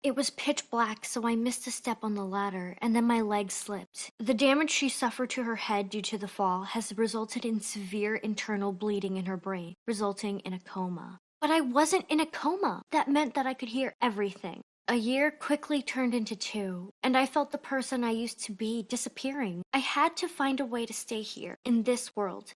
It was pitch black, so I missed a step on the ladder, and then my leg slipped. The damage she suffered to her head due to the fall has resulted in severe internal bleeding in her brain, resulting in a coma. But I wasn't in a coma. That meant that I could hear everything. A year quickly turned into 2, and I felt the person I used to be disappearing. I had to find a way to stay here, in this world.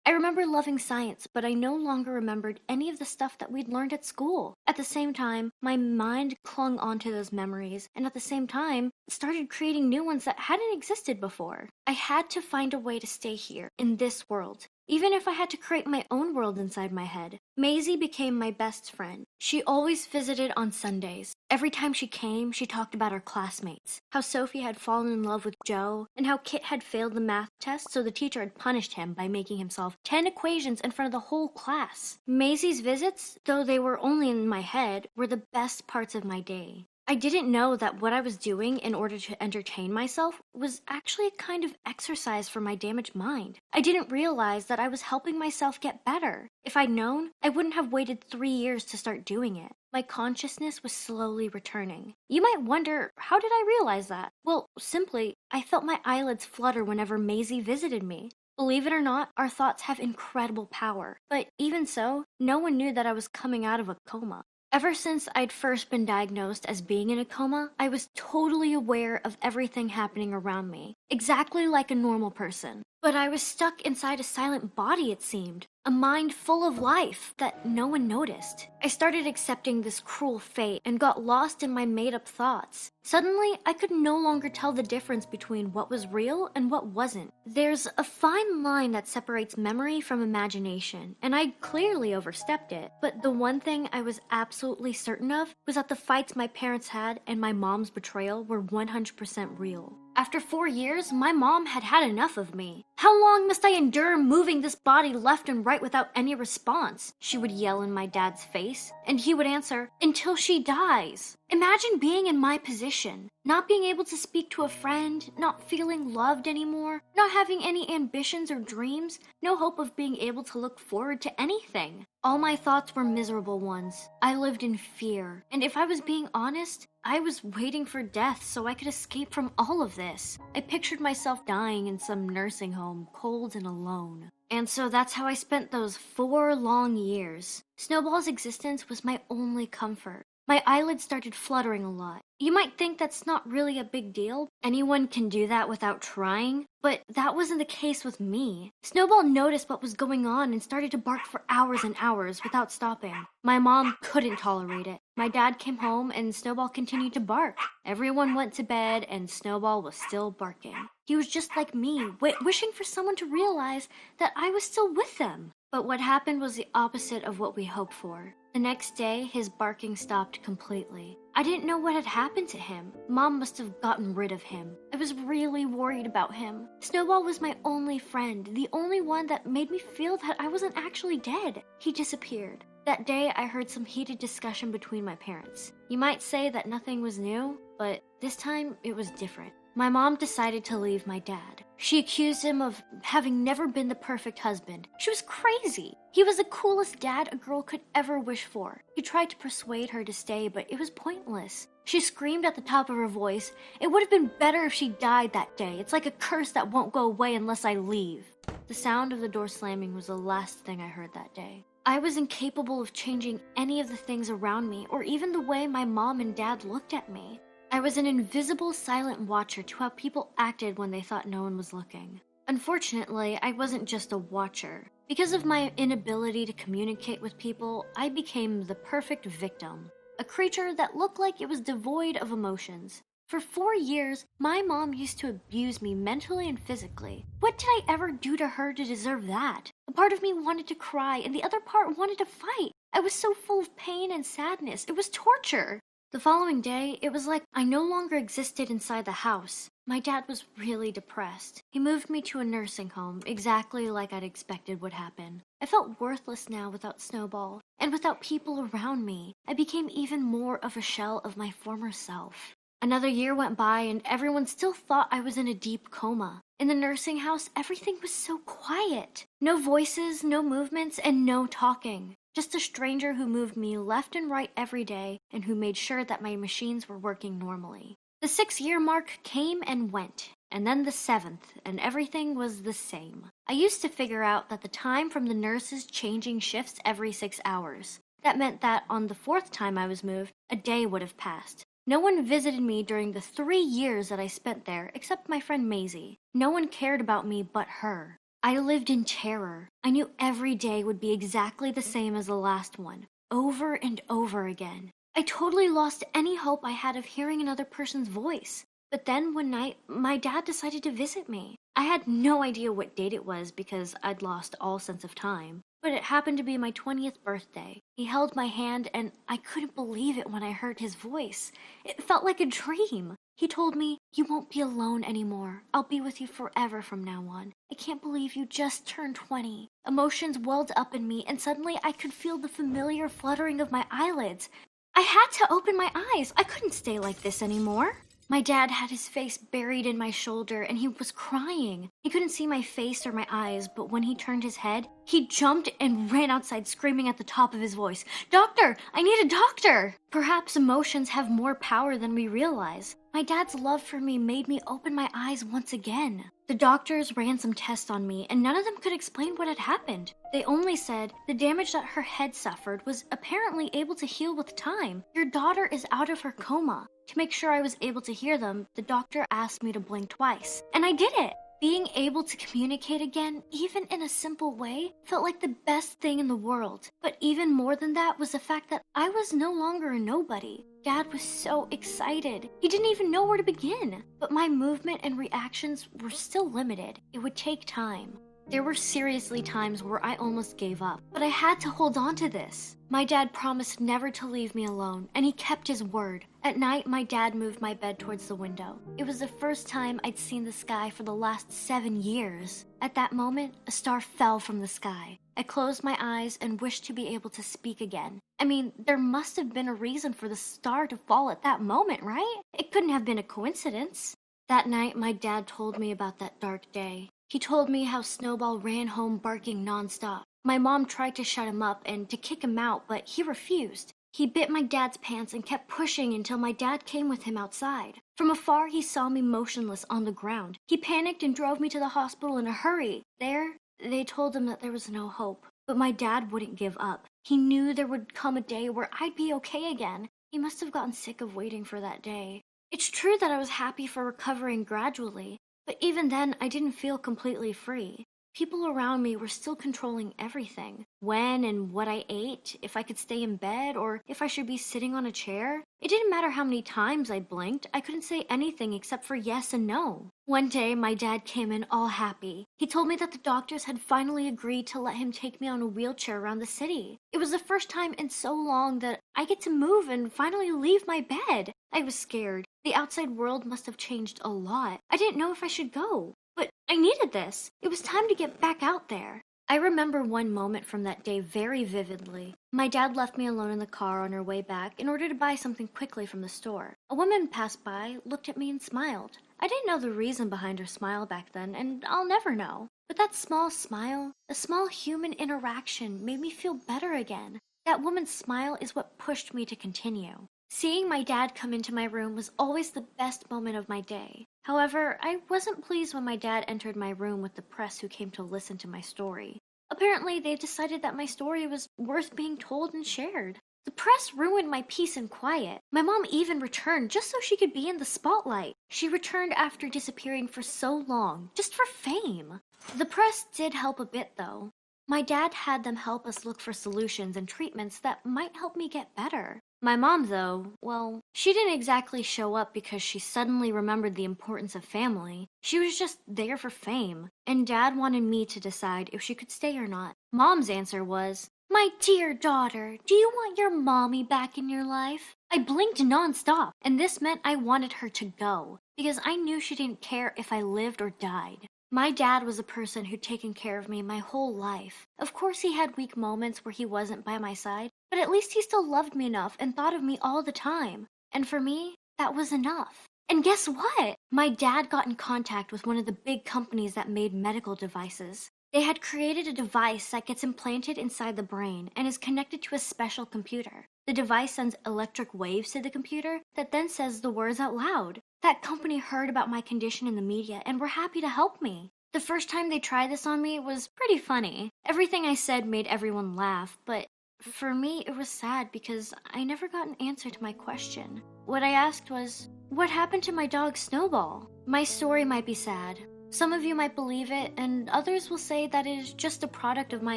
I remember loving science, but I no longer remembered any of the stuff that we'd learned at school. At the same time, my mind clung onto those memories, and at the same time, started creating new ones that hadn't existed before. I had to find a way to stay here, in this world. Even if I had to create my own world inside my head. Maisie became my best friend. She always visited on Sundays. Every time she came, she talked about our classmates. How Sophie had fallen in love with Joe, and how Kit had failed the math test, so the teacher had punished him by making him solve 10 equations in front of the whole class. Maisie's visits, though they were only in my head, were the best parts of my day. I didn't know that what I was doing in order to entertain myself was actually a kind of exercise for my damaged mind. I didn't realize that I was helping myself get better. If I'd known, I wouldn't have waited 3 years to start doing it. My consciousness was slowly returning. You might wonder, how did I realize that? Well, simply, I felt my eyelids flutter whenever Maisie visited me. Believe it or not, our thoughts have incredible power. But even so, no one knew that I was coming out of a coma. Ever since I'd first been diagnosed as being in a coma, I was totally aware of everything happening around me, exactly like a normal person. But I was stuck inside a silent body, it seemed, a mind full of life that no one noticed. I started accepting this cruel fate and got lost in my made-up thoughts. Suddenly, I could no longer tell the difference between what was real and what wasn't. There's a fine line that separates memory from imagination, and I clearly overstepped it. But the one thing I was absolutely certain of was that the fights my parents had and my mom's betrayal were 100% real. After 4 years, my mom had had enough of me. How long must I endure moving this body left and right without any response? She would yell in my dad's face, and he would answer, until she dies. Imagine being in my position, not being able to speak to a friend, not feeling loved anymore, not having any ambitions or dreams, no hope of being able to look forward to anything. All my thoughts were miserable ones. I lived in fear, and if I was being honest, I was waiting for death so I could escape from all of this. I pictured myself dying in some nursing home, cold and alone. And so that's how I spent those 4 long years. Snowball's existence was my only comfort. My eyelids started fluttering a lot. You might think that's not really a big deal. Anyone can do that without trying, but that wasn't the case with me. Snowball noticed what was going on and started to bark for hours and hours without stopping. My mom couldn't tolerate it. My dad came home and Snowball continued to bark. Everyone went to bed and Snowball was still barking. He was just like me, wishing for someone to realize that I was still with them. But what happened was the opposite of what we hoped for. The next day, his barking stopped completely. I didn't know what had happened to him. Mom must have gotten rid of him. I was really worried about him. Snowball was my only friend, the only one that made me feel that I wasn't actually dead. He disappeared. That day, I heard some heated discussion between my parents. You might say that nothing was new, but this time it was different. My mom decided to leave my dad. She accused him of having never been the perfect husband. She was crazy. He was the coolest dad a girl could ever wish for. He tried to persuade her to stay, but it was pointless. She screamed at the top of her voice, "It would have been better if she died that day. It's like a curse that won't go away unless I leave." The sound of the door slamming was the last thing I heard that day. I was incapable of changing any of the things around me, or even the way my mom and dad looked at me. I was an invisible, silent watcher to how people acted when they thought no one was looking. Unfortunately, I wasn't just a watcher. Because of my inability to communicate with people, I became the perfect victim. A creature that looked like it was devoid of emotions. For 4 years, my mom used to abuse me mentally and physically. What did I ever do to her to deserve that? A part of me wanted to cry, and the other part wanted to fight. I was so full of pain and sadness. It was torture. The following day, it was like I no longer existed inside the house. My dad was really depressed. He moved me to a nursing home, exactly like I'd expected would happen. I felt worthless now without Snowball, and without people around me. I became even more of a shell of my former self. Another year went by, and everyone still thought I was in a deep coma. In the nursing house, everything was so quiet. No voices, no movements, and no talking. just a stranger who moved me left and right every day and who made sure that my machines were working normally. The 6-year mark came and went, and then the 7th, and everything was the same. I used to figure out that the time from the nurses changing shifts every 6 hours. That meant that on the 4th time I was moved, a day would have passed. No one visited me during the 3 years that I spent there except my friend Maisie. No one cared about me but her. I lived in terror. I knew every day would be exactly the same as the last one, over and over again. I totally lost any hope I had of hearing another person's voice. But then one night, my dad decided to visit me. I had no idea what date it was because I'd lost all sense of time. But it happened to be my 20th birthday. He held my hand and I couldn't believe it when I heard his voice. It felt like a dream. He told me, "You won't be alone anymore. I'll be with you forever from now on. I can't believe you just turned 20. Emotions welled up in me and suddenly I could feel the familiar fluttering of my eyelids. I had to open my eyes. I couldn't stay like this anymore. My dad had his face buried in my shoulder and he was crying. He couldn't see my face or my eyes, but when he turned his head, he jumped and ran outside screaming at the top of his voice, "Doctor, I need a doctor!" Perhaps emotions have more power than we realize. My dad's love for me made me open my eyes once again. The doctors ran some tests on me and none of them could explain what had happened. They only said the damage that her head suffered was apparently able to heal with time. Your daughter is out of her coma. To make sure I was able to hear them, the doctor asked me to blink twice. And I did it! Being able to communicate again, even in a simple way, felt like the best thing in the world. But even more than that was the fact that I was no longer a nobody. Dad was so excited. He didn't even know where to begin. But my movement and reactions were still limited. It would take time. There were seriously times where I almost gave up, but I had to hold on to this. My dad promised never to leave me alone, and he kept his word. At night, my dad moved my bed towards the window. It was the first time I'd seen the sky for the last 7 years. At that moment, a star fell from the sky. I closed my eyes and wished to be able to speak again. I mean, there must have been a reason for the star to fall at that moment, right? It couldn't have been a coincidence. That night, my dad told me about that dark day. He told me how Snowball ran home barking nonstop. My mom tried to shut him up and to kick him out, but he refused. He bit my dad's pants and kept pushing until my dad came with him outside. From afar, he saw me motionless on the ground. He panicked and drove me to the hospital in a hurry. There, they told him that there was no hope. But my dad wouldn't give up. He knew there would come a day where I'd be okay again. He must have gotten sick of waiting for that day. It's true that I was happy for recovering gradually. But even then, I didn't feel completely free. People around me were still controlling everything. When and what I ate, if I could stay in bed, or if I should be sitting on a chair. It didn't matter how many times I blinked, I couldn't say anything except for yes and no. One day, my dad came in all happy. He told me that the doctors had finally agreed to let him take me on a wheelchair around the city. It was the first time in so long that I get to move and finally leave my bed. I was scared. The outside world must have changed a lot. I didn't know if I should go. But I needed this. It was time to get back out there. I remember one moment from that day very vividly. My dad left me alone in the car on our way back in order to buy something quickly from the store. A woman passed by, looked at me, and smiled. I didn't know the reason behind her smile back then, and I'll never know. But that small smile, a small human interaction, made me feel better again. That woman's smile is what pushed me to continue. Seeing my dad come into my room was always the best moment of my day. However, I wasn't pleased when my dad entered my room with the press who came to listen to my story. Apparently, they decided that my story was worth being told and shared. The press ruined my peace and quiet. My mom even returned just so she could be in the spotlight. She returned after disappearing for so long, just for fame. The press did help a bit, though. My dad had them help us look for solutions and treatments that might help me get better. My mom, though, well, she didn't exactly show up because she suddenly remembered the importance of family. She was just there for fame, and Dad wanted me to decide if she could stay or not. Mom's answer was, "My dear daughter, do you want your mommy back in your life?" I blinked nonstop, and this meant I wanted her to go, because I knew she didn't care if I lived or died. My dad was a person who'd taken care of me my whole life. Of course, he had weak moments where he wasn't by my side, but at least he still loved me enough and thought of me all the time. And for me, that was enough. And guess what? My dad got in contact with one of the big companies that made medical devices. They had created a device that gets implanted inside the brain and is connected to a special computer. The device sends electric waves to the computer that then says the words out loud. That company heard about my condition in the media and were happy to help me. The first time they tried this on me was pretty funny. Everything I said made everyone laugh, but for me it was sad because I never got an answer to my question. What I asked was, what happened to my dog Snowball? My story might be sad. Some of you might believe it, and others will say that it is just a product of my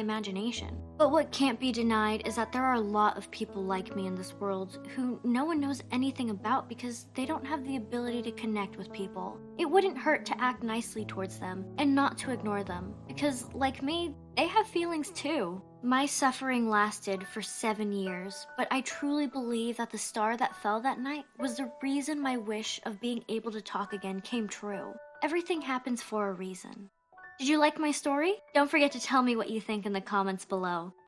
imagination. But what can't be denied is that there are a lot of people like me in this world who no one knows anything about because they don't have the ability to connect with people. It wouldn't hurt to act nicely towards them and not to ignore them, because like me, they have feelings too. My suffering lasted for 7 years, but I truly believe that the star that fell that night was the reason my wish of being able to talk again came true. Everything happens for a reason. Did you like my story? Don't forget to tell me what you think in the comments below.